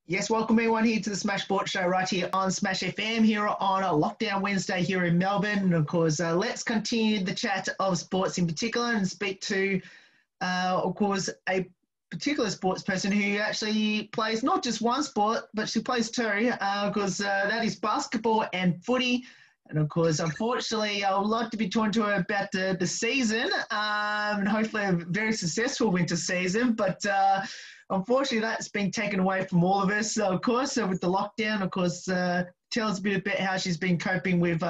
Yes, welcome everyone here to the Smash Sports Show right here on Smash FM here on a lockdown Wednesday here in Melbourne. And of course, let's continue the chat of sports in particular and speak to, of course, a particular sports person who actually plays not just one sport, but she plays two, because that is basketball and footy. And of course, unfortunately, I would like to be talking to her about the season and hopefully a very successful winter season. But unfortunately, that's been taken away from all of us, of course, with the lockdown. Of course, tell us a bit about how she's been coping with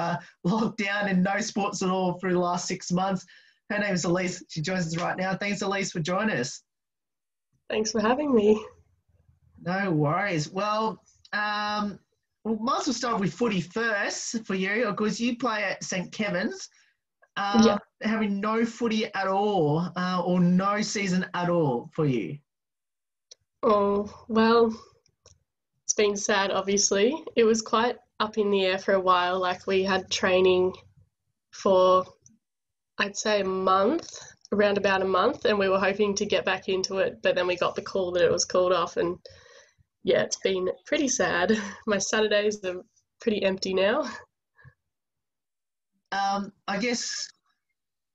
lockdown and no sports at all through the last 6 months. Her name is Elise. She joins us right now. Thanks, Elise, for joining us. Thanks for having me. No worries. Well, we might as well start with footy first for you, because you play at St. Kevin's, having no footy at all or no season at all for you. Oh, well, it's been sad, obviously. It was quite up in the air for a while. Like, we had training for, I'd say, around about a month, and we were hoping to get back into it, but then we got the call that it was called off, and yeah, it's been pretty sad. My Saturdays are pretty empty now. I guess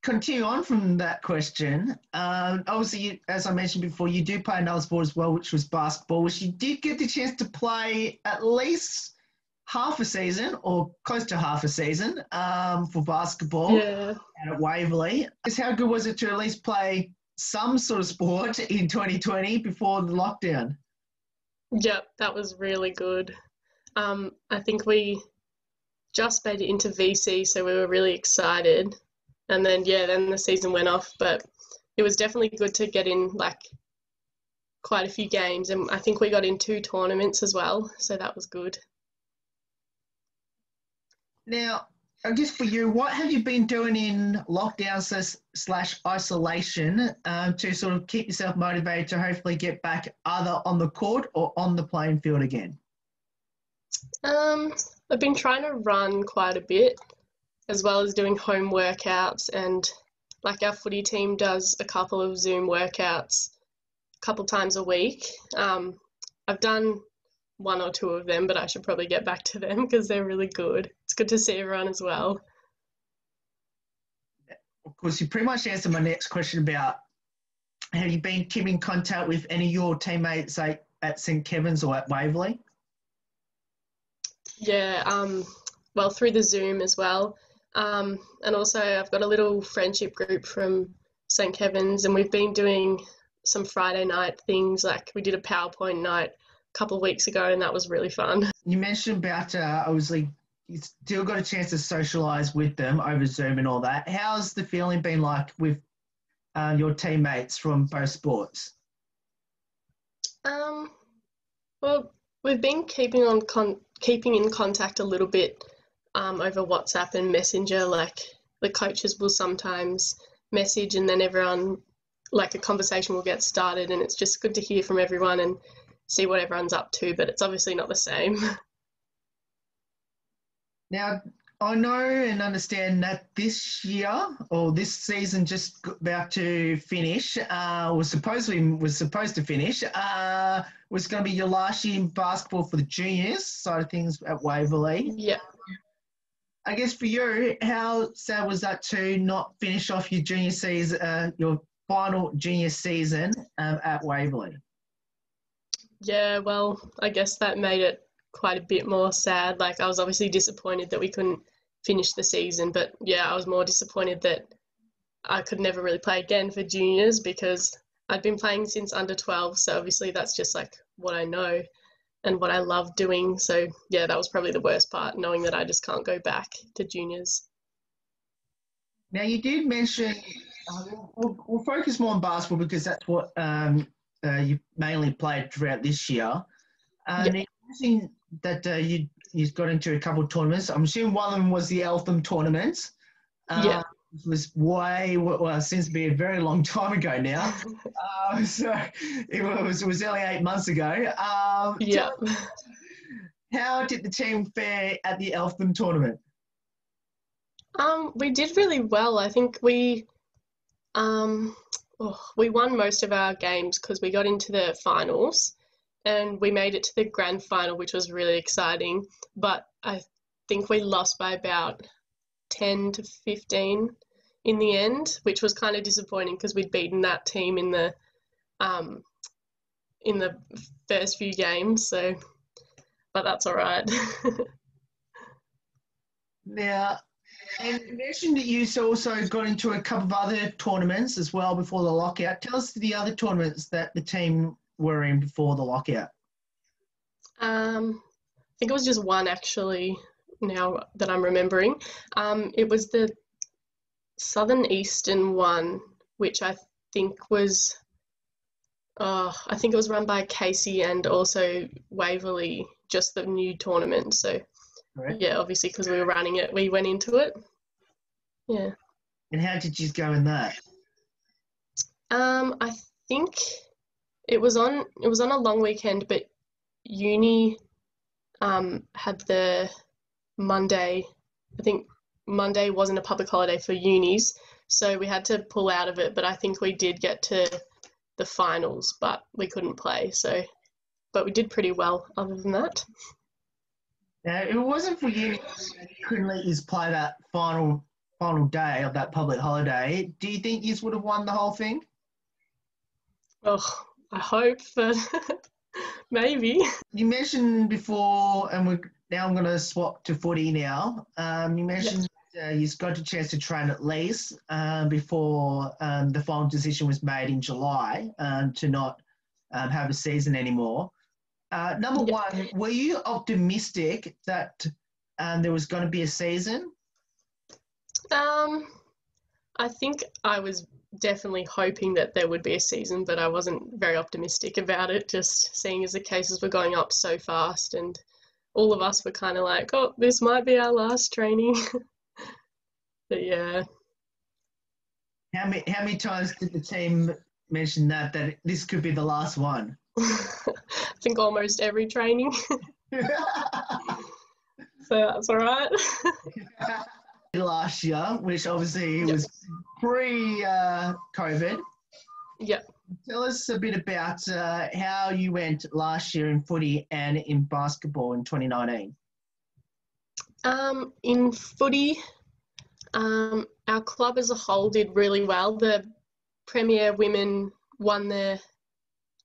continue on from that question. Obviously, as I mentioned before, you do play another sport as well, which was basketball, which you did get the chance to play at least half a season or close to half a season for basketball at Waverley. How good was it to at least play some sort of sport in 2020 before the lockdown? Yep, that was really good. I think we just made it into VC, so we were really excited. And then, then the season went off. But it was definitely good to get in, like, quite a few games. And I think we got in 2 tournaments as well, so that was good. Now, I guess for you, what have you been doing in lockdown / isolation to sort of keep yourself motivated to hopefully get back either on the court or on the playing field again? I've been trying to run quite a bit, as well as doing home workouts, and like our footy team does a couple of Zoom workouts a couple times a week. I've done 1 or 2 of them, but I should probably get back to them because they're really good. It's good to see everyone as well. Of course, you pretty much answered my next question about have you been keeping in contact with any of your teammates at St. Kevin's or at Waverley? Yeah, well, through the Zoom as well. And also I've got a little friendship group from St. Kevin's, and we've been doing some Friday night things, like we did a PowerPoint night a couple of weeks ago, and that was really fun. You mentioned about obviously you still got a chance to socialise with them over Zoom and all that. How's the feeling been like with your teammates from both sports? Well, we've been keeping in contact a little bit over WhatsApp and Messenger. Like, the coaches will sometimes message, and then everyone, like, a conversation will get started, and it's just good to hear from everyone and see what everyone's up to, but it's obviously not the same. Now, I know and understand that this year, or this season just about to finish, was supposed to finish, was going to be your last year in basketball for the juniors side of things at Waverley. Yeah. I guess for you, how sad was that to not finish off your junior season, your final junior season at Waverley? Yeah, well, I guess that made it quite a bit more sad. Like, I was obviously disappointed that we couldn't finish the season, but yeah, I was more disappointed that I could never really play again for juniors, because I'd been playing since under 12, so obviously that's just like what I know and what I love doing. So yeah, that was probably the worst part, knowing that I just can't go back to juniors. Now, you did mention, we'll focus more on basketball because that's what you mainly played throughout this year. You mentioned that you got into a couple of tournaments. I'm assuming one of them was the Eltham tournament. It was seems to be a very long time ago now. So it was only 8 months ago. How did the team fare at the Eltham tournament? We did really well. I think we won most of our games because we got into the finals, and we made it to the grand final, which was really exciting. But I think we lost by about 10 to 15 in the end, which was kind of disappointing because we'd beaten that team in the first few games. So, but that's all right. Now, and you mentioned that you also got into a couple of other tournaments as well before the lockout. Tell us the other tournaments that the team were in before the lockout. I think it was just one actually, now that I'm remembering. It was the Southern Eastern one, which I think it was run by Casey and also Waverley, just the new tournament. So, Correct. yeah, obviously because we were running it, we went into it. Yeah. And how did you go in that? I think it was on a long weekend, but uni had the Monday. I think Monday wasn't a public holiday for unis, so we had to pull out of it. But I think we did get to the finals, but we couldn't play. So, but we did pretty well other than that. Now, if it wasn't for uni, couldn't let you play that final day of that public holiday. Do you think you would have won the whole thing? Oh, I hope, but maybe. You mentioned before, and now I'm going to swap to footy now. You mentioned you've got a chance to train at least before the final decision was made in July to not have a season anymore. Number one, were you optimistic that there was going to be a season? I think I was definitely hoping that there would be a season, but I wasn't very optimistic about it, just seeing as the cases were going up so fast and all of us were kind of like, oh, this might be our last training. But yeah. How many times did the team mention that this could be the last one? I think almost every training. So that's all right. Last year, which obviously was pre-COVID. Yeah. Tell us a bit about how you went last year in footy and in basketball in 2019. In footy, our club as a whole did really well. The Premier Women won their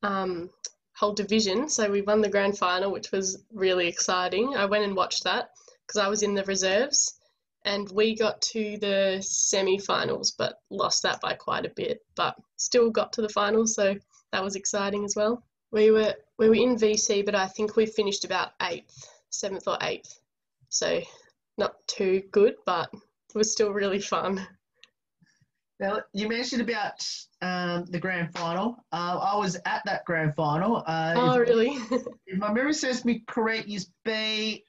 whole division, so we won the grand final, which was really exciting. I went and watched that because I was in the reserves, and we got to the semi-finals but lost that by quite a bit, but still got to the finals, so that was exciting as well. We were in VC, but I think we finished about 7th or 8th, so not too good, but it was still really fun. Now, you mentioned about the grand final. I was at that grand final. Really? If my memory serves me correct, you beat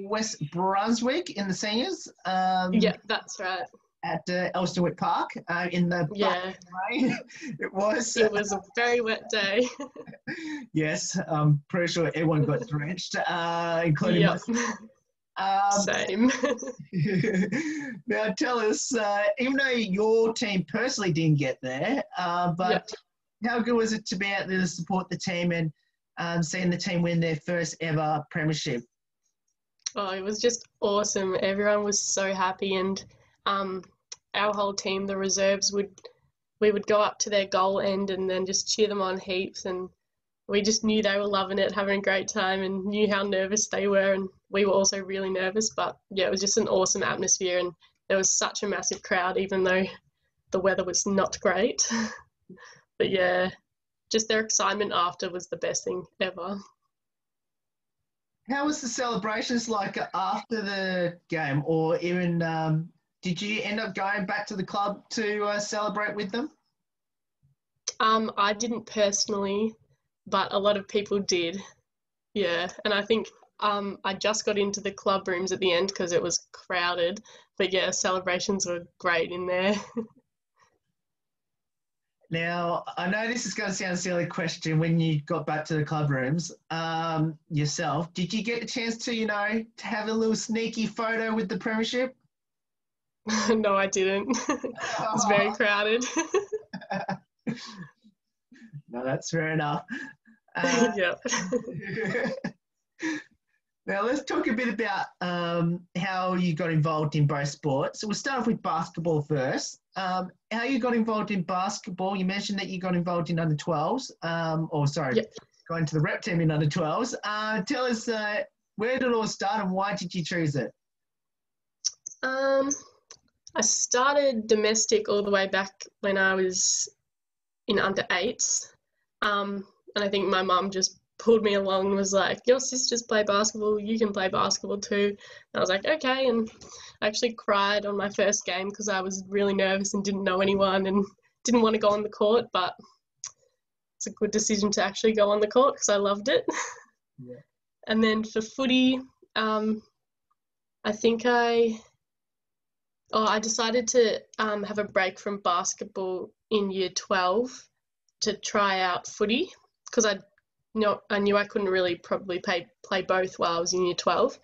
West Brunswick in the seniors. Yeah, that's right. At Elstonwick Park in the rain. It was a very wet day. Yes, I'm pretty sure everyone got drenched, including myself. Same. Now tell us, even though your team personally didn't get there, but how good was it to be out there to support the team and seeing the team win their first ever premiership? Oh, it was just awesome. Everyone was so happy, and our whole team, the reserves, we would go up to their goal end and then just cheer them on heaps, and we just knew they were loving it, having a great time, and knew how nervous they were, and we were also really nervous. But yeah, it was just an awesome atmosphere, and there was such a massive crowd, even though the weather was not great. But yeah, just their excitement after was the best thing ever. How was the celebrations like after the game, or even did you end up going back to the club to celebrate with them? I didn't personally, but a lot of people did. Yeah, and I think I just got into the club rooms at the end because it was crowded. But yeah, celebrations were great in there. Now, I know this is going to sound a silly question. When you got back to the club rooms yourself, did you get a chance to, to have a little sneaky photo with the premiership? No, I didn't. It was very crowded. No, that's fair enough. Uh, Yeah. Now let's talk a bit about how you got involved in both sports. So we'll start off with basketball first. How you got involved in basketball? You mentioned that you got involved in under 12s, Yeah. going to the rep team in under 12s. Tell us where did it all start and why did you choose it? I started domestic all the way back when I was in under 8s. And I think my mum just pulled me along and was like, your sisters play basketball, you can play basketball too. And I was like, okay. And I actually cried on my first game because I was really nervous and didn't know anyone and didn't want to go on the court, but it's a good decision to actually go on the court because I loved it. Yeah. And then for footy, I think I decided to have a break from basketball in year 12 to try out footy because I knew I couldn't really probably play both while I was in year 12.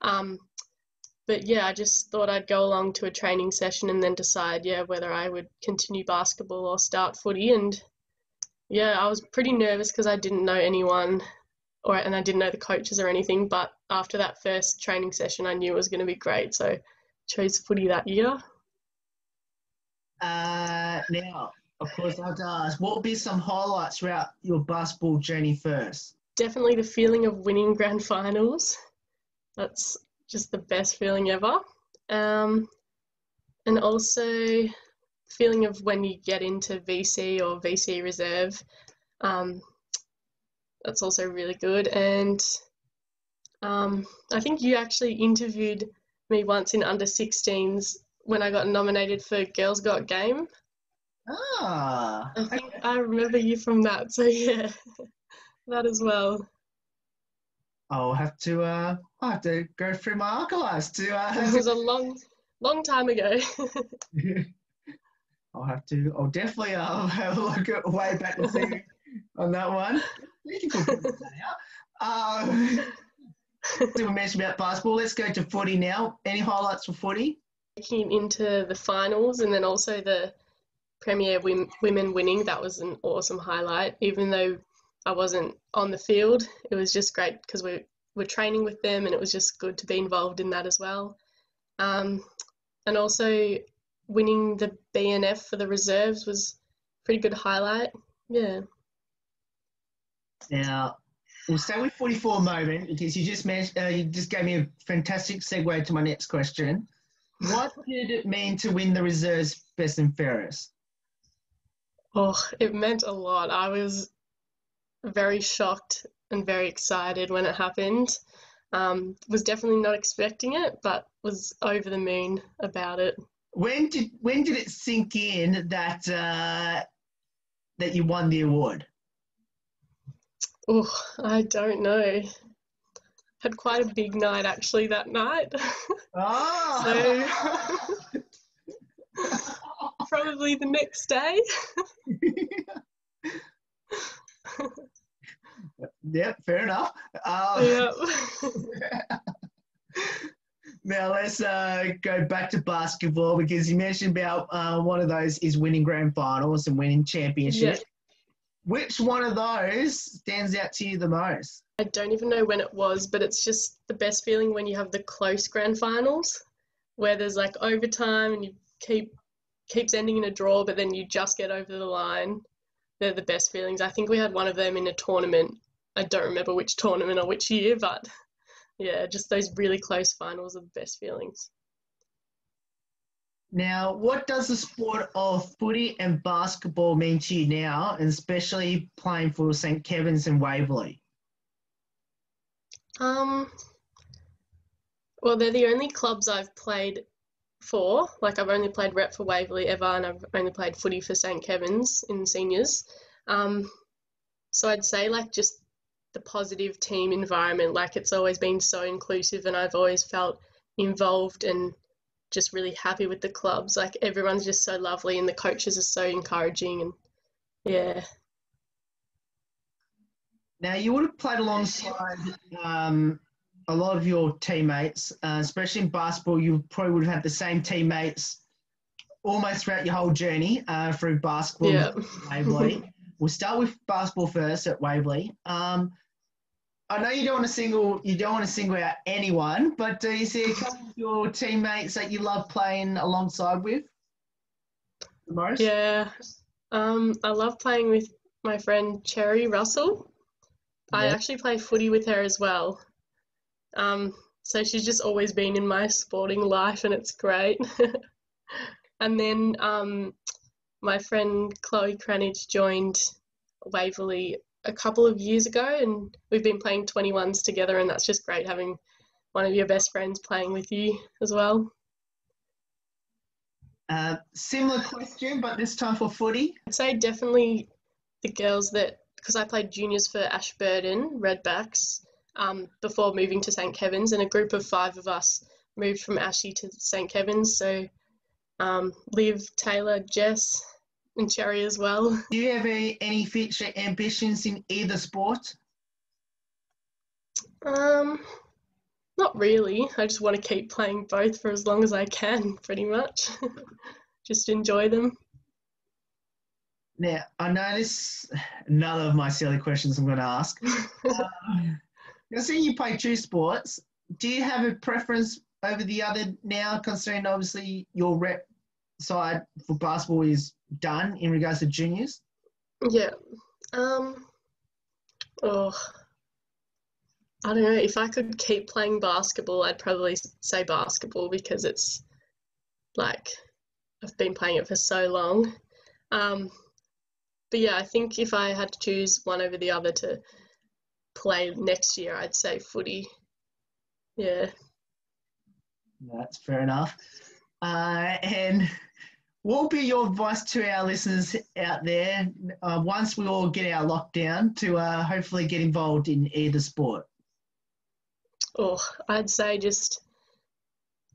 But yeah, I just thought I'd go along to a training session and then decide, whether I would continue basketball or start footy. And yeah, I was pretty nervous because I didn't know anyone and I didn't know the coaches or anything. But after that first training session, I knew it was going to be great. So I chose footy that year. Now, of course, I have to ask, what would be some highlights throughout your basketball journey first? Definitely the feeling of winning grand finals. That's just the best feeling ever. And also feeling of when you get into VC or VC reserve. That's also really good. And I think you actually interviewed me once in under 16s when I got nominated for Girls Got Game. Ah, I think I remember you from that. So yeah, that as well. I'll have to go through my archives to. It was a long time ago. I'll definitely have a look at way back and see on that one. You can put that out. We mentioned about basketball. Let's go to footy now. Any highlights for footy? Making into the finals and then also the Premier Women winning, that was an awesome highlight. Even though I wasn't on the field, it was just great because we were training with them and it was just good to be involved in that as well. And also winning the BNF for the reserves was a pretty good highlight. Yeah. Now, we'll stay with footy for a moment because you just gave me a fantastic segue to my next question. What did it mean to win the reserves best and fairest? Oh, it meant a lot. I was very shocked and very excited when it happened. Was definitely not expecting it, but was over the moon about it. When did it sink in that that you won the award? Oh, I don't know. Had quite a big night actually that night. Oh. So probably the next day. Yep, fair enough. Yeah. Now let's go back to basketball because you mentioned about one of those is winning grand finals and winning championships. Yeah. Which one of those stands out to you the most? I don't even know when it was, but it's just the best feeling when you have the close grand finals where there's like overtime and you keeps ending in a draw, but then you just get over the line. They're the best feelings. I think we had one of them in a tournament. I don't remember which tournament or which year, but yeah, just those really close finals are the best feelings. Now, what does the sport of footy and basketball mean to you now, and especially playing for St. Kevin's and Waverley? Well, they're the only clubs I've played for. Like, I've only played rep for Waverley ever, and I've only played footy for St. Kevin's in seniors. So I'd say, like, just the positive team environment. Like, it's always been so inclusive, and I've always felt involved and just really happy with the clubs. Like, everyone's just so lovely and the coaches are so encouraging, and yeah. Now, you would have played alongside a lot of your teammates, especially in basketball. You probably would have had the same teammates almost throughout your whole journey through basketball. Yeah. we'll start with basketball first at Waverley. I know you don't want to single out anyone, but is there a couple of your teammates that you love playing alongside with the most? Yeah. I love playing with my friend Cherry Russell. I Yeah. actually play footy with her as well. So she's just always been in my sporting life, and it's great. And then my friend Chloe Cranage joined Waverley a couple of years ago, and we've been playing 21s together, and that's just great having one of your best friends playing with you as well. Similar question, but this time for footy. I'd say definitely the girls that, because I played juniors for Ashburton Redbacks before moving to St Kevin's, and a group of 5 of us moved from Ashy to St Kevin's. So Liv, Taylor, Jess, and Cherry as well. Do you have any future ambitions in either sport? Not really. I just want to keep playing both for as long as I can, pretty much. Just enjoy them. Now, I know this, none of my silly questions I'm going to ask. I see you play 2 sports. Do you have a preference over the other now, considering obviously your rep side for basketball is done in regards to juniors? Yeah. I don't know. If I could keep playing basketball, I'd probably say basketball, because it's like I've been playing it for so long. But yeah, I think if I had to choose one over the other to play next year, I'd say footy. Yeah. That's fair enough. And what will be your advice to our listeners out there once we all get our lockdown to hopefully get involved in either sport? I'd say just,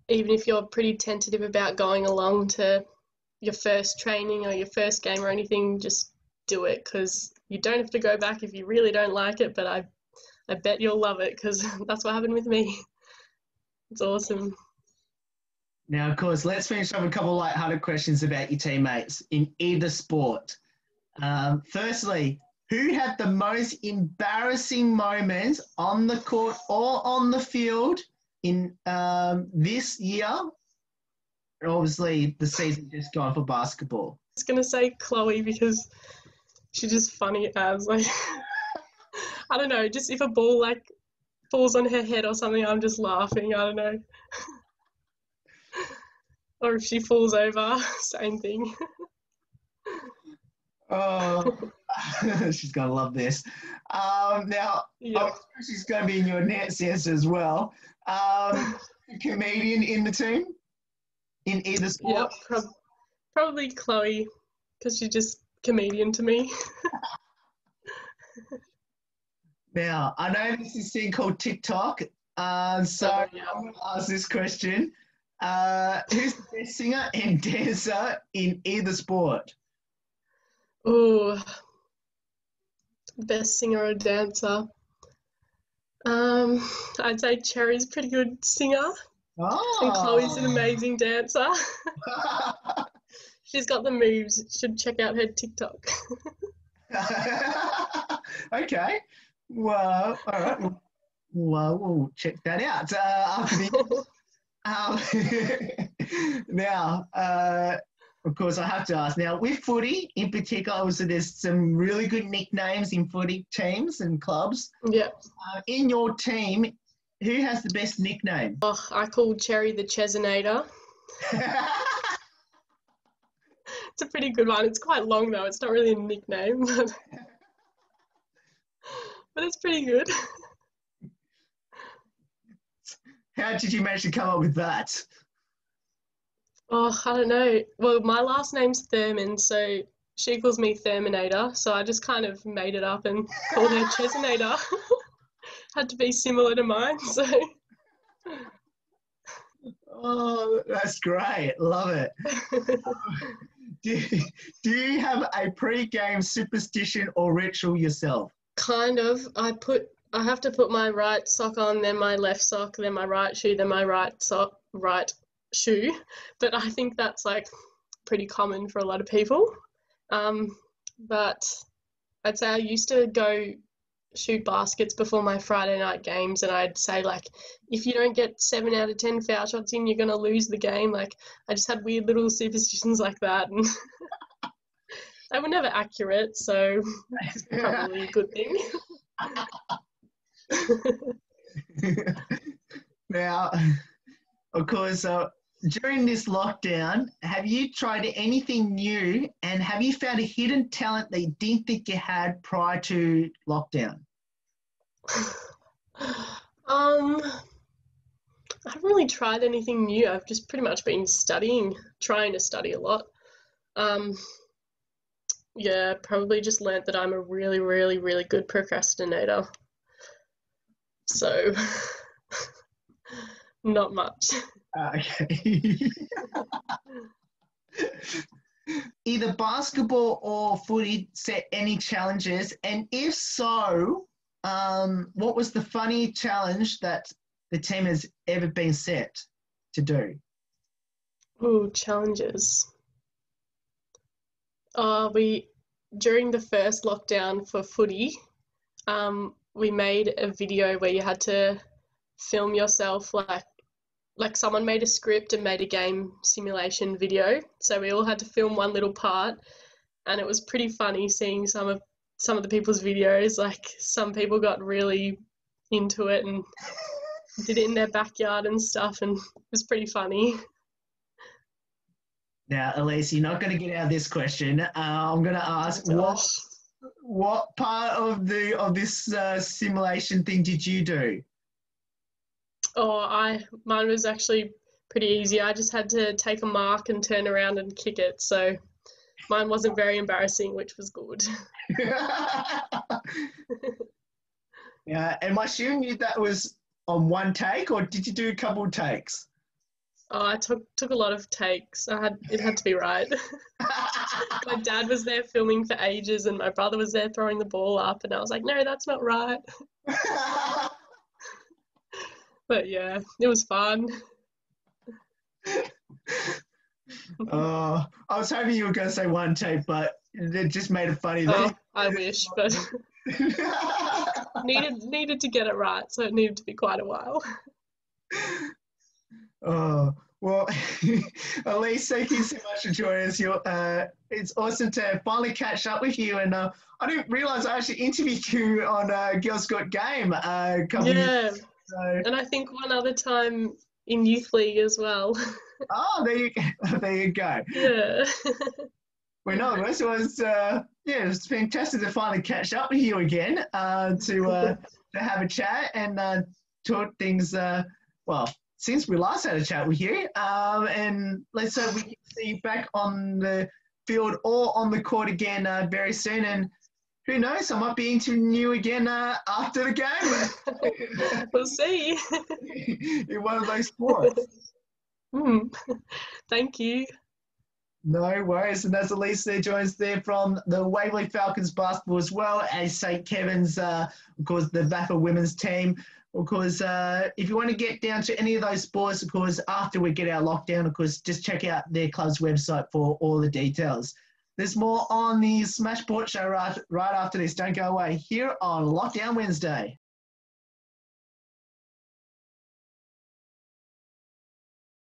even if you're pretty tentative about going along to your first training or your first game or anything, just do it, because you don't have to go back if you really don't like it, but I bet you'll love it, because that's what happened with me. It's awesome. Now, of course, let's finish up with a couple of lighthearted questions about your teammates in either sport. Firstly, who had the most embarrassing moments on the court or on the field in this year? Obviously, the season just gone for basketball. I was going to say Chloe, because she's just funny as, like, I don't know, just if a ball like falls on her head or something, I'm just laughing. I don't know. Or if she falls over, same thing. Oh, she's going to love this. Now, Yeah. she's going to be in your next answer as well. Comedian in the team, in either sport? Yep, probably Chloe, because she's just comedian to me. Now, I know this is a thing called TikTok, so I'm going to ask this question. Who's the best singer and dancer in either sport? Oh, best singer or dancer? I'd say Cherry's a pretty good singer, and Chloe's an amazing dancer. She's got the moves. Should check out her TikTok. Okay. Well, all right. Well, we'll check that out after the. Now, of course, I have to ask. Now, with footy in particular, obviously, there's some really good nicknames in footy teams and clubs. Yeah. In your team, who has the best nickname? I call Cherry the Chesinator. It's a pretty good one. It's quite long, though. It's not really a nickname, but it's pretty good. How did you manage to come up with that? I don't know. Well, my last name's Thurman, so she calls me Thurminator, so I just kind of made it up and called her Chesinator. Had to be similar to mine, so. Oh, that's great. Love it. Do you have a pre-game superstition or ritual yourself? Kind of. I have to put my right sock on, then my left sock, then my right shoe, then my right shoe. But I think that's like pretty common for a lot of people. But I'd say I used to go shoot baskets before my Friday night games, and I'd say, like, if you don't get 7 out of 10 foul shots in, you're going to lose the game. Like, I just had weird little superstitions like that, and they were never accurate, so it's probably a good thing. Now, of course, during this lockdown, have you tried anything new, and have you found a hidden talent that you didn't think you had prior to lockdown? I haven't really tried anything new. I've just pretty much been trying to study a lot. Yeah, probably just learnt that I'm a really, really, really good procrastinator. So, not much. Okay. Either basketball or footy set any challenges, and if so, what was the funny challenge that the team has ever been set to do? Ooh, challenges. During the first lockdown for footy, we made a video where you had to film yourself, like someone made a script and made a game simulation video. So we all had to film one little part, and it was pretty funny seeing some of the people's videos. Like, some people got really into it and did it in their backyard and stuff, and it was pretty funny. Now, Elise, you're not going to get out of this question. I'm going to ask, what part of this simulation thing did you do? Mine was actually pretty easy. I just had to take a mark and turn around and kick it. So mine wasn't very embarrassing, which was good. Yeah, and I assume that was on one take, or did you do a couple of takes? Oh, I took a lot of takes. It had to be right. My dad was there filming for ages, and my brother was there throwing the ball up, and I was like, no, that's not right. But yeah, it was fun. I was hoping you were going to say one take, but it just made it funny. I wish, but needed to get it right, so it needed to be quite a while. Oh, well, Elise, thank you so much for joining us. It's awesome to finally catch up with you. And I didn't realise I actually interviewed you on Girls Got Game a couple of years ago. So. And I think one other time in Youth League as well. Oh, there you go. Yeah. Well, no, it was it's fantastic to finally catch up with you again, to have a chat and talk things, since we last had a chat with you, and let's hope we can see you back on the field or on the court again very soon. And who knows, I might be interviewing you again after the game. We'll see. In one of those sports. Thank you. No worries. And that's Elise there, joins there from the Waverley Falcons basketball as well as St. Kevin's, of course, the VAFA women's team. Of course, if you want to get down to any of those sports, of course, after we get our lockdown, of course, just check out their club's website for all the details. There's more on the Smash Sport Show right after this. Don't go away here on Lockdown Wednesday.